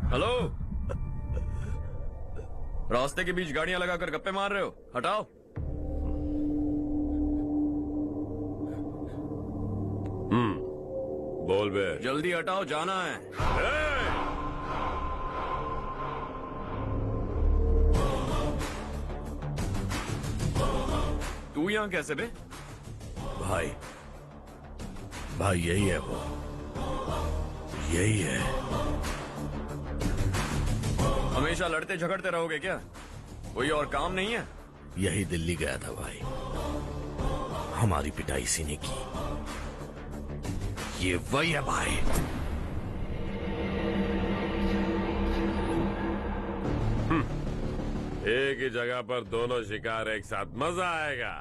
Hello, रास्ते के बीच गाड़ियां लगाकर गप्पे मार रहे हो? हटाओ। बोल बे। जल्दी हटाओ, जाना है। तू यहाँ कैसे बे? भाई भाई यही है वो, यही है। हमेशा लड़ते झगड़ते रहोगे क्या? कोई और काम नहीं है? यही दिल्ली गया था भाई, हमारी पिटाई इसी ने की। ये वही है भाई। एक ही जगह पर दोनों शिकार एक साथ, मजा आएगा।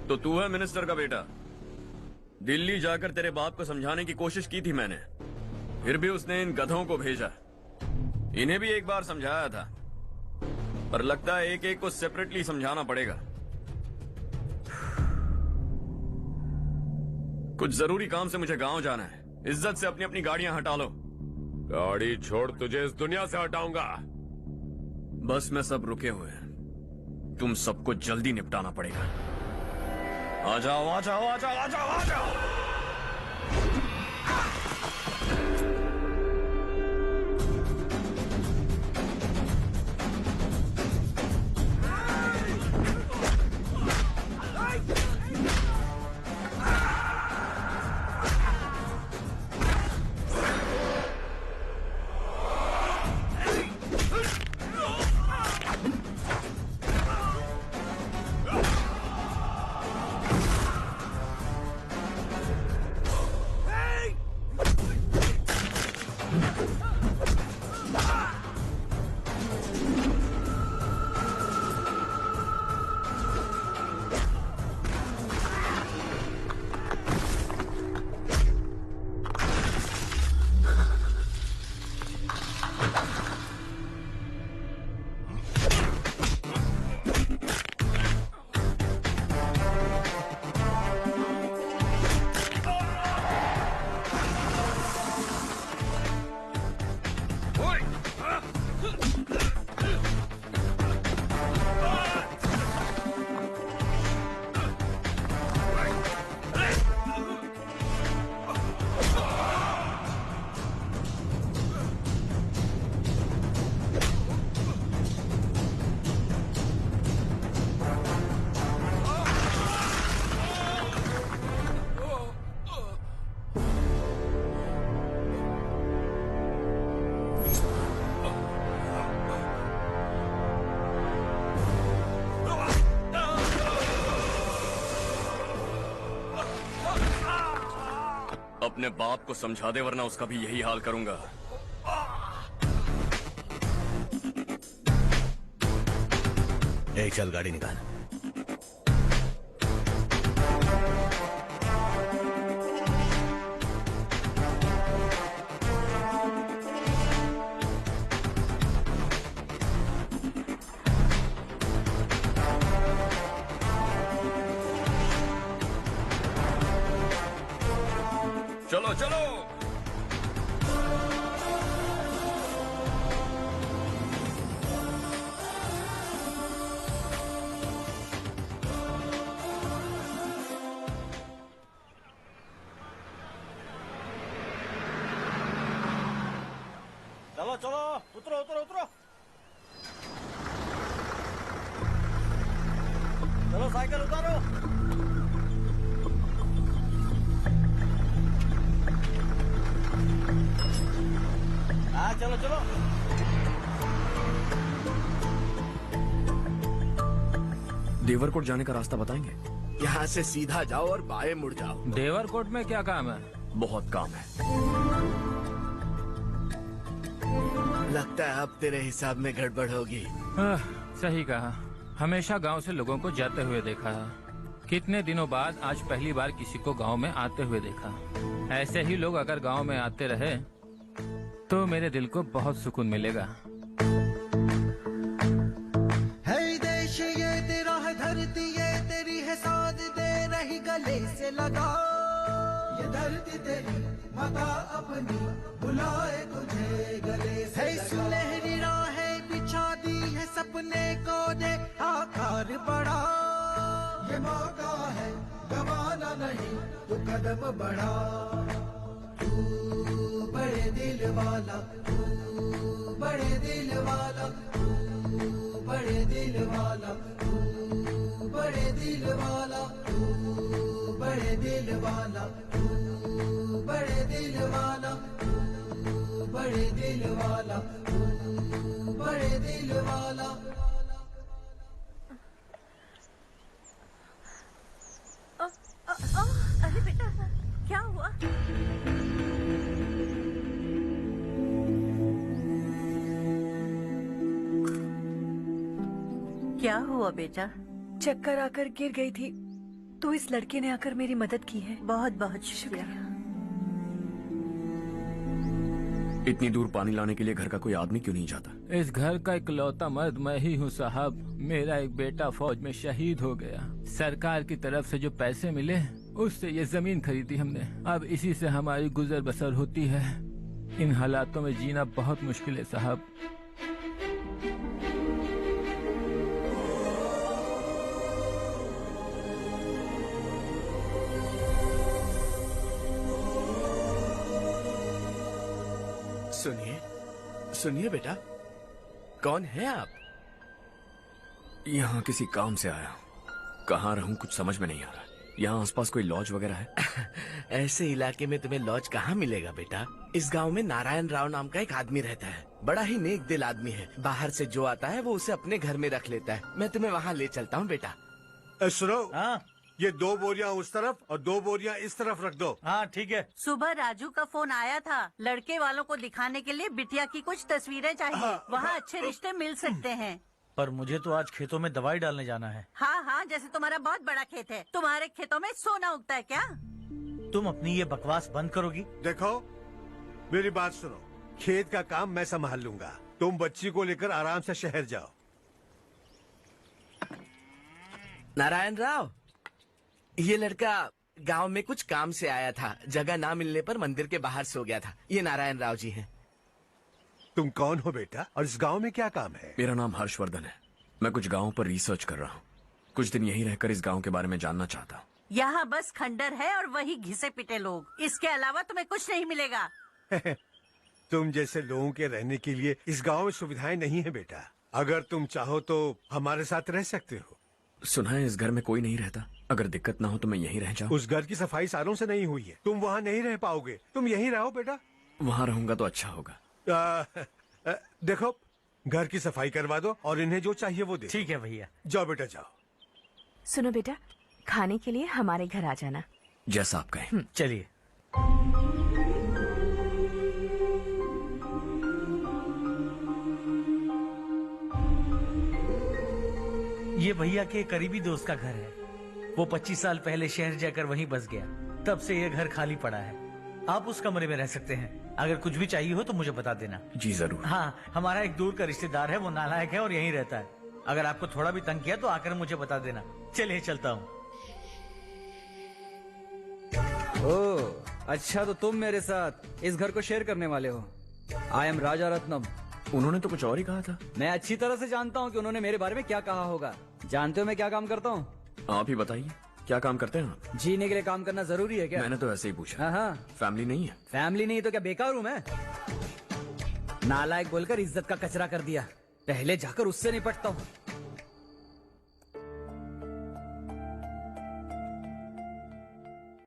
तो तू है मिनिस्टर का बेटा? दिल्ली जाकर तेरे बाप को समझाने की कोशिश की थी मैंने, फिर भी उसने इन गधों को भेजा। इन्हें भी एक बार समझाया था, पर लगता है एक एक को सेपरेटली समझाना पड़ेगा। कुछ जरूरी काम से मुझे गांव जाना है। इज्जत से अपनी अपनी गाड़ियां हटा लो। गाड़ी छोड़, तुझे इस दुनिया से हटाऊंगा। बस में सब रुके हुए हैं, तुम सबको जल्दी निपटाना पड़ेगा। आ जाओ आ जाओ आ जाओ आ जाओ आ जाओ। अपने बाप को समझा दे, वरना उसका भी यही हाल करूंगा। चल गाड़ी निकाल। चलो चलो। चलो चलो, उतरो उतरो उतरो। चलो साइकिल उतारो। हाँ चलो चलो। देवरकोट जाने का रास्ता बताएंगे? यहाँ से सीधा जाओ और बाएं मुड़ जाओ। देवरकोट में क्या काम है? बहुत काम है। लगता है अब तेरे हिसाब में गड़बड़ होगी। सही कहा। हमेशा गांव से लोगों को जाते हुए देखा है, कितने दिनों बाद आज पहली बार किसी को गांव में आते हुए देखा। ऐसे ही लोग अगर गांव में आते रहे तो मेरे दिल को बहुत सुकून मिलेगा। है देश ये तेरा है, धरती ये तेरी है, साथ दे रही गले से लगा। ये धरती तेरी, माता अपनी बुलाए तुझे गले से लगा। कदम बढ़ा। तू बड़े दिल वाला, तू बड़े दिल वाला, तू बड़े दिल वाला, तू बड़े दिल वाला, तू बड़े दिल वाला, तू बड़े दिल वाला, तू बड़े दिल वाला, तू बड़े दिल वाला। अरे बेटा क्या हुआ? क्या हुआ बेटा? चक्कर आकर गिर गई थी तो इस लड़के ने आकर मेरी मदद की है। बहुत बहुत शुक्रिया। इतनी दूर पानी लाने के लिए घर का कोई आदमी क्यों नहीं जाता? इस घर का इकलौता मर्द मैं ही हूँ साहब। मेरा एक बेटा फौज में शहीद हो गया। सरकार की तरफ से जो पैसे मिले उससे ये जमीन खरीदी हमने। अब इसी से हमारी गुजर बसर होती है। इन हालातों में जीना बहुत मुश्किल है साहब। सुनिए, सुनिए बेटा, कौन है आप? यहाँ किसी काम से आया हूँ। कहाँ रहूँ कुछ समझ में नहीं आ रहा। यहाँ आसपास कोई लॉज वगैरह है? ऐसे इलाके में तुम्हें लॉज कहाँ मिलेगा बेटा? इस गांव में नारायण राव नाम का एक आदमी रहता है। बड़ा ही नेक दिल आदमी है। बाहर से जो आता है वो उसे अपने घर में रख लेता है। मैं तुम्हें वहाँ ले चलता हूँ बेटा। सुनो, हाँ ये 2 बोरियां उस तरफ और 2 बोरियां इस तरफ रख दो। हाँ ठीक है। सुबह राजू का फोन आया था। लड़के वालों को दिखाने के लिए बिटिया की कुछ तस्वीरें चाहिए। वहाँ अच्छे रिश्ते मिल सकते हैं। पर मुझे तो आज खेतों में दवाई डालने जाना है। हाँ हाँ, जैसे तुम्हारा बहुत बड़ा खेत है। तुम्हारे खेतों में सोना उगता है क्या? तुम अपनी ये बकवास बंद करोगी? देखो, मेरी बात सुनो। खेत का काम मैं संभाल लूंगा। तुम बच्ची को लेकर आराम से शहर जाओ। नारायण राव, ये लड़का गांव में कुछ काम से आया था। जगह ना मिलने पर मंदिर के बाहर सो गया था। ये नारायण राव जी हैं। तुम कौन हो बेटा और इस गांव में क्या काम है? मेरा नाम हर्षवर्धन है। मैं कुछ गाँव पर रिसर्च कर रहा हूँ। कुछ दिन यहीं रहकर इस गाँव के बारे में जानना चाहता हूँ। यहाँ बस खंडर है और वही घिसे पिटे लोग। इसके अलावा तुम्हें कुछ नहीं मिलेगा। तुम जैसे लोगों के रहने के लिए इस गांव में सुविधाएं नहीं है बेटा। अगर तुम चाहो तो हमारे साथ रह सकते हो। सुना है इस घर में कोई नहीं रहता। अगर दिक्कत ना हो तो मैं यहीं रह जाऊँ। उस घर की सफाई सालों से नहीं हुई है। तुम वहाँ नहीं रह पाओगे। तुम यहीं रहो बेटा। वहाँ रहूंगा तो अच्छा होगा। देखो, घर की सफाई करवा दो और इन्हें जो चाहिए वो दे। ठीक है भैया। जाओ बेटा जाओ। सुनो बेटा, खाने के लिए हमारे घर आ जाना। जैसा आप कहें। चलिए। ये भैया के करीबी दोस्त का घर है। वो 25 साल पहले शहर जाकर वहीं बस गया। तब से ये घर खाली पड़ा है। आप उस कमरे में रह सकते हैं। अगर कुछ भी चाहिए हो तो मुझे बता देना। जी जरूर। हाँ, हमारा एक दूर का रिश्तेदार है। वो नालायक है और यहीं रहता है। अगर आपको थोड़ा भी तंग किया तो आकर मुझे बता देना। चलिए चलता हूँ। ओह अच्छा, तो तुम मेरे साथ इस घर को शेयर करने वाले हो। आई एम राजा रत्नम। उन्होंने तो कुछ और ही कहा था। मैं अच्छी तरह से जानता हूँ कि उन्होंने मेरे बारे में क्या कहा होगा। जानते हो मैं क्या काम करता हूँ? आप ही बताइए, क्या काम करते हैं आप? जीने के लिए काम करना जरूरी है क्या? मैंने तो ऐसे ही पूछा। हाँ हाँ। फैमिली नहीं है? फैमिली नहीं तो क्या बेकार हूँ मैं? नालायक बोलकर इज्जत का कचरा कर दिया। पहले जाकर उससे निपटता हूँ।